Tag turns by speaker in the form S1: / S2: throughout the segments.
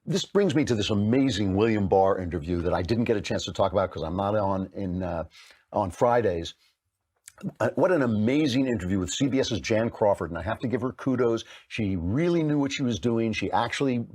S1: This brings me to this amazing William Barr interview that I didn't get a chance to talk about because I'm not on Fridays. What an amazing interview with CBS's Jan Crawford, and I have to give her kudos. She really knew what she was doing. She actually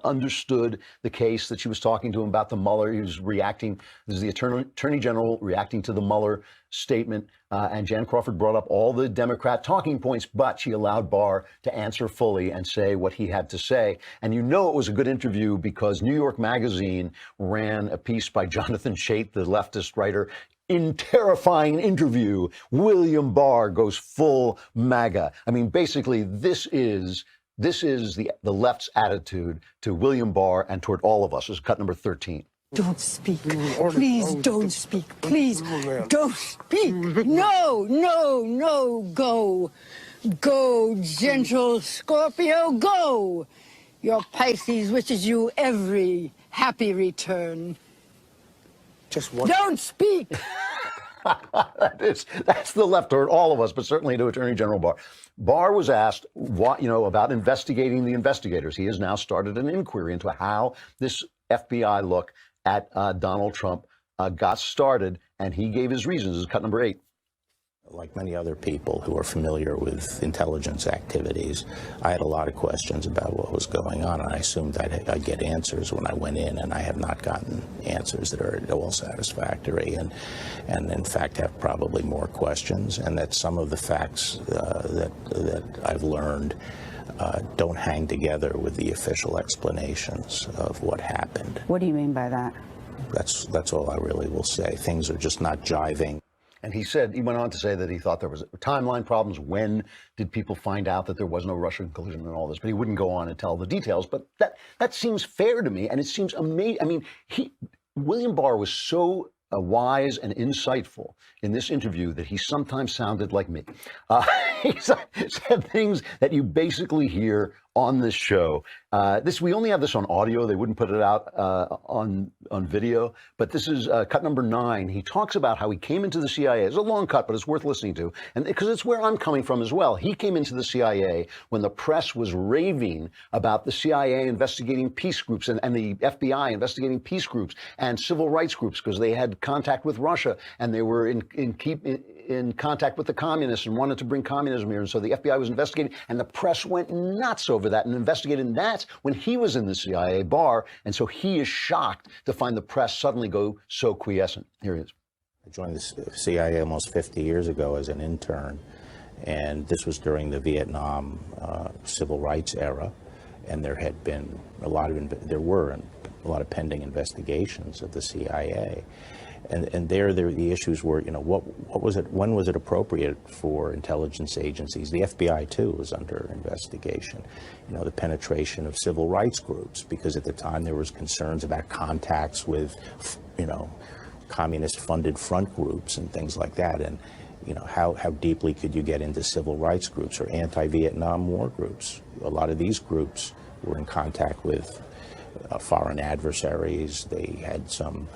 S1: understood the case that she was talking to him about the Mueller. He was reacting. This is the Attorney General reacting to the Mueller statement, and Jan Crawford brought up all the Democrat talking points, but she allowed Barr to answer fully and say what he had to say. And you know it was a good interview because New York Magazine ran a piece by Jonathan Chait, the leftist writer. In terrifying interview, William Barr goes full MAGA. I mean, basically, this is the left's attitude to William Barr and toward all of us. This is cut number 13.
S2: Don't speak. Please don't speak. Please don't speak. No, no, no. Go. Go, gentle Scorpio, go. Your Pisces wishes you every happy return.
S3: Just one.
S2: Don't speak.
S1: That's the left, or all of us, but certainly to Attorney General Barr. Barr was asked about investigating the investigators. He has now started an inquiry into how this FBI look at Donald Trump got started, and he gave his reasons. This is cut number 8.
S4: Like many other people who are familiar with intelligence activities, I had a lot of questions about what was going on, and I assumed I'd get answers when I went in, and I have not gotten answers that are at all satisfactory, and in fact have probably more questions, and that some of the facts that I've learned don't hang together with the official explanations of what happened.
S5: What do you mean by that?
S4: That's all I really will say. Things are just not jiving.
S1: And he went on to say that he thought there was timeline problems. When did people find out that there was no Russian collusion and all this? But he wouldn't go on and tell the details. But that seems fair to me, and it seems amazing. I mean, William Barr was so wise and insightful in this interview that he sometimes sounded like me. He said things that you basically hear on this show. We only have this on audio. They wouldn't put it out on video. But this is cut number 9. He talks about how he came into the CIA. It's a long cut, but it's worth listening to, and because it's where I'm coming from as well. He came into the CIA when the press was raving about the CIA investigating peace groups and the FBI investigating peace groups and civil rights groups because they had contact with Russia and they were in contact with the communists and wanted to bring communism here. And so the FBI was investigating, and the press went nuts over that and investigated. And that's when he was in the CIA, Barr. And so he is shocked to find the press suddenly go so quiescent. Here he is.
S4: I joined the CIA almost 50 years ago as an intern, and this was during the Vietnam civil rights era. And there had been a lot of pending investigations of the CIA. And there the issues were, when was it appropriate for intelligence agencies? The FBI, too, was under investigation. The penetration of civil rights groups, because at the time there was concerns about contacts with, communist-funded front groups and things like that. And, how deeply could you get into civil rights groups or anti-Vietnam War groups? A lot of these groups were in contact with foreign adversaries. They had some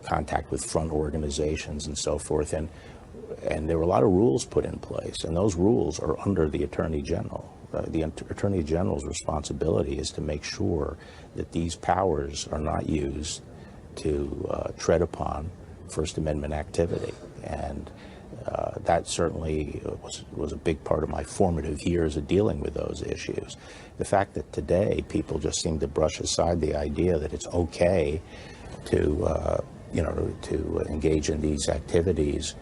S4: contact with front organizations and so forth, and there were a lot of rules put in place, and those rules are under the Attorney General. The Attorney General's responsibility is to make sure that these powers are not used to tread upon First Amendment activity, and that certainly was a big part of my formative years of dealing with those issues. The fact that today people just seem to brush aside the idea that it's okay to engage in these activities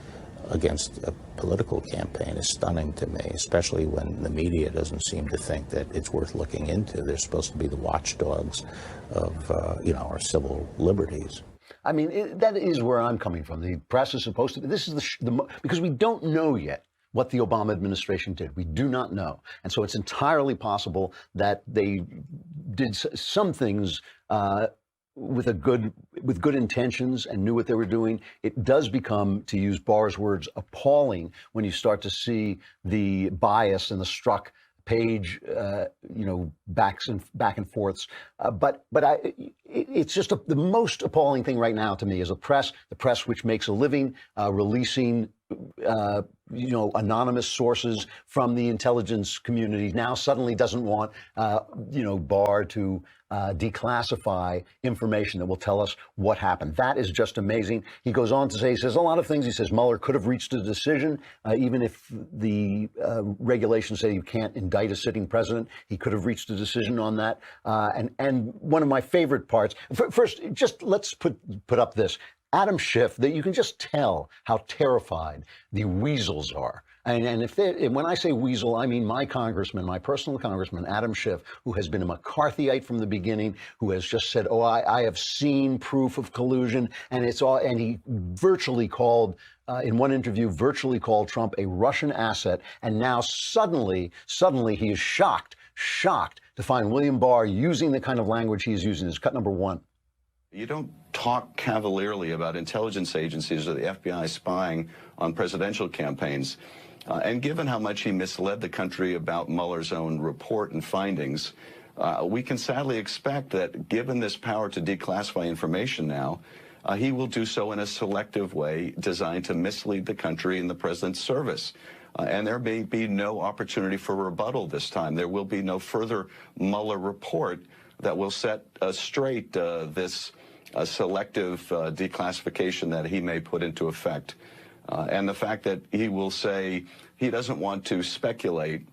S4: against a political campaign is stunning to me, especially when the media doesn't seem to think that it's worth looking into. They're supposed to be the watchdogs of, our civil liberties.
S1: I mean, that is where I'm coming from. The press is supposed to. This is because we don't know yet what the Obama administration did. We do not know, and so it's entirely possible that they did some things with good intentions and knew what they were doing. It does become, to use Barr's words, appalling when you start to see the bias and the Strzok page, back and forths. But it's just the most appalling thing right now to me is the press which makes a living releasing anonymous sources from the intelligence community now suddenly doesn't want, Barr to declassify information that will tell us what happened. That is just amazing. He goes on to say, he says a lot of things. He says Mueller could have reached a decision, even if the regulations say you can't indict a sitting president. He could have reached a decision on that. And one of my favorite parts, first, just let's put up this. Adam Schiff, that you can just tell how terrified the weasels are. And when I say weasel, I mean my congressman, my personal congressman, Adam Schiff, who has been a McCarthyite from the beginning, who has just said, oh, I have seen proof of collusion. And he virtually called, in one interview, virtually called Trump a Russian asset. And now suddenly he is shocked to find William Barr using the kind of language he is using. Is cut number one.
S5: You don't talk cavalierly about intelligence agencies or the FBI spying on presidential campaigns. And given how much he misled the country about Mueller's own report and findings, we can sadly expect that given this power to declassify information now, he will do so in a selective way designed to mislead the country in the president's service. And there may be no opportunity for rebuttal this time. There will be no further Mueller report that will set straight this selective declassification that he may put into effect. And the fact that he will say he doesn't want to speculate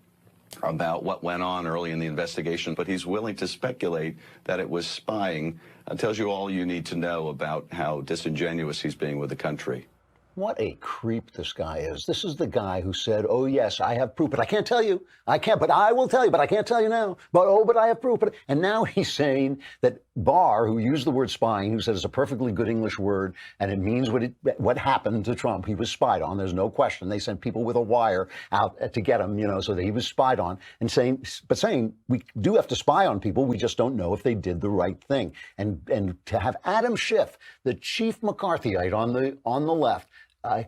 S5: about what went on early in the investigation, but he's willing to speculate that it was spying, tells you all you need to know about how disingenuous he's being with the country.
S1: What a creep this guy is. This is the guy who said, oh, yes, I have proof, but I can't tell you. I can't, but I will tell you, but I can't tell you now. But I have proof. And now he's saying that Barr, who used the word spying, who said it's a perfectly good English word, and it means what happened to Trump. He was spied on. There's no question. They sent people with a wire out to get him, so that he was spied on, and saying we do have to spy on people. We just don't know if they did the right thing. And to have Adam Schiff, the chief McCarthyite on the left,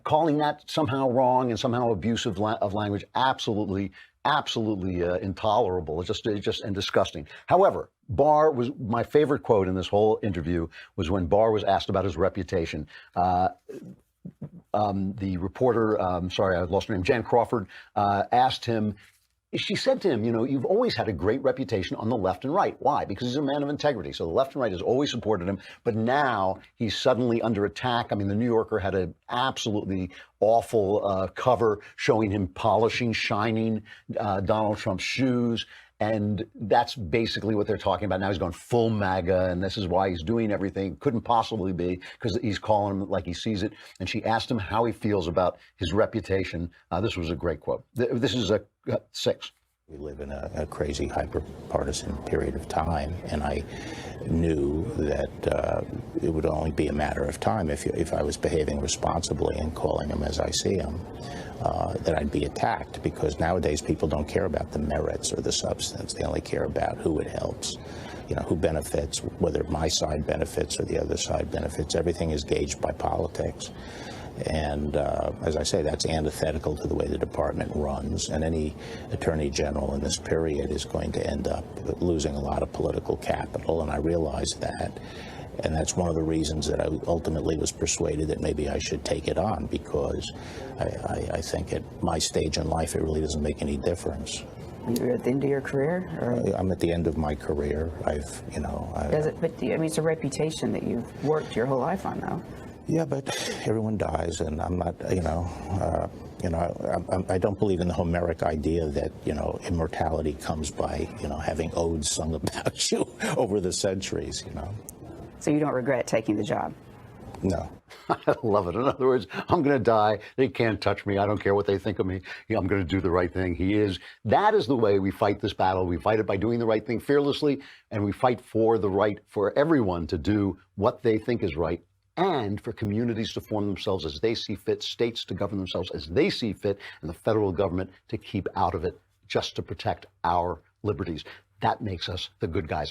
S1: calling that somehow wrong and somehow abusive of language, absolutely intolerable. It's just and disgusting. However, Barr was my favorite quote in this whole interview was when Barr was asked about his reputation. The reporter, sorry, I lost her name, Jan Crawford, asked him. She said to him, you've always had a great reputation on the left and right. Why? Because he's a man of integrity. So the left and right has always supported him. But now he's suddenly under attack. I mean, the New Yorker had an absolutely awful cover showing him polishing, shining Donald Trump's shoes. And that's basically what they're talking about. Now he's gone full MAGA, and this is why he's doing everything. Couldn't possibly be, because he's calling him like he sees it. And she asked him how he feels about his reputation. This was a great quote. This is a 6.
S4: We live in a crazy, hyper-partisan period of time, and I knew that it would only be a matter of time if I was behaving responsibly and calling him as I see him, that I'd be attacked, because nowadays people don't care about the merits or the substance. They only care about who it helps, who benefits, whether my side benefits or the other side benefits. Everything is gauged by politics. And as I say, that's antithetical to the way the department runs. And any attorney general in this period is going to end up losing a lot of political capital. And I realize that. And that's one of the reasons that I ultimately was persuaded that maybe I should take it on, because I think at my stage in life, it really doesn't make any difference.
S6: You're at the end of your career? Or?
S4: I'm at the end of my career.
S6: Does it put you, it's a reputation that you've worked your whole life on, though.
S4: Yeah, but everyone dies, and I'm not, I don't believe in the Homeric idea that, immortality comes by, having odes sung about you over the centuries,
S6: So you don't regret taking the job?
S4: No.
S1: I love it. In other words, I'm going to die. They can't touch me. I don't care what they think of me. I'm going to do the right thing. That is the way we fight this battle. We fight it by doing the right thing fearlessly, and we fight for the right for everyone to do what they think is right, and for communities to form themselves as they see fit, states to govern themselves as they see fit, and the federal government to keep out of it just to protect our liberties. That makes us the good guys.